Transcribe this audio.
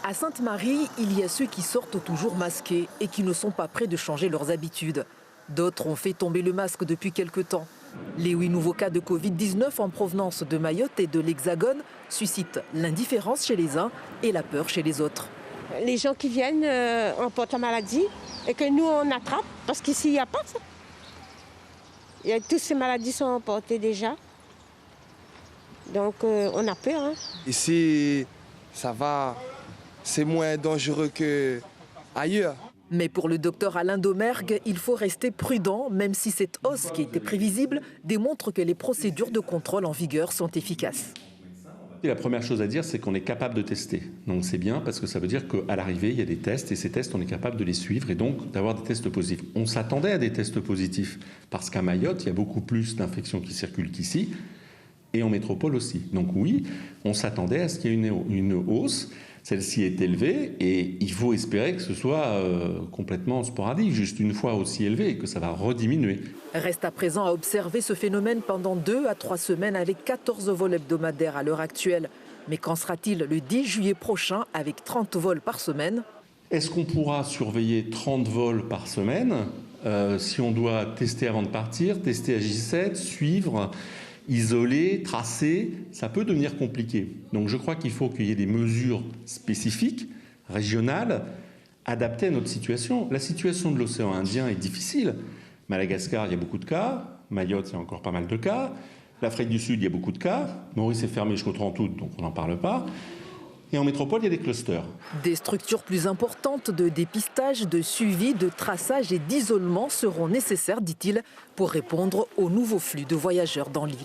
À Sainte-Marie, il y a ceux qui sortent toujours masqués et qui ne sont pas prêts de changer leurs habitudes. D'autres ont fait tomber le masque depuis quelque temps. Les 8 nouveaux cas de Covid-19 en provenance de Mayotte et de l'Hexagone suscitent l'indifférence chez les uns et la peur chez les autres. Les gens qui viennent emportent la maladie et que nous on attrape parce qu'ici il n'y a pas ça. Toutes ces maladies sont emportées déjà. Donc on a peur. Ici, ça va, c'est moins dangereux qu'ailleurs. Mais pour le docteur Alain Domergue, il faut rester prudent, même si cette hausse qui était prévisible démontre que les procédures de contrôle en vigueur sont efficaces. Et la première chose à dire, c'est qu'on est capable de tester. Donc c'est bien parce que ça veut dire qu'à l'arrivée, il y a des tests et ces tests, on est capable de les suivre et donc d'avoir des tests positifs. On s'attendait à des tests positifs parce qu'à Mayotte, il y a beaucoup plus d'infections qui circulent qu'ici et en métropole aussi. Donc oui, on s'attendait à ce qu'il y ait une hausse. Celle-ci est élevée et il faut espérer que ce soit complètement sporadique, juste une fois aussi élevé et que ça va rediminuer. Reste à présent à observer ce phénomène pendant 2 à 3 semaines avec 14 vols hebdomadaires à l'heure actuelle. Mais qu'en sera-t-il le 10 juillet prochain avec 30 vols par semaine? Est-ce qu'on pourra surveiller 30 vols par semaine si on doit tester avant de partir, tester à J7, suivre, isoler, tracer, ça peut devenir compliqué. Donc je crois qu'il faut qu'il y ait des mesures spécifiques, régionales, adaptées à notre situation. La situation de l'océan Indien est difficile. Madagascar, il y a beaucoup de cas. Mayotte, il y a encore pas mal de cas. L'Afrique du Sud, il y a beaucoup de cas. Maurice est fermé jusqu'au 30 août, donc on n'en parle pas. Et en métropole, il y a des clusters. Des structures plus importantes de dépistage, de suivi, de traçage et d'isolement seront nécessaires, dit-il, pour répondre aux nouveaux flux de voyageurs dans l'île.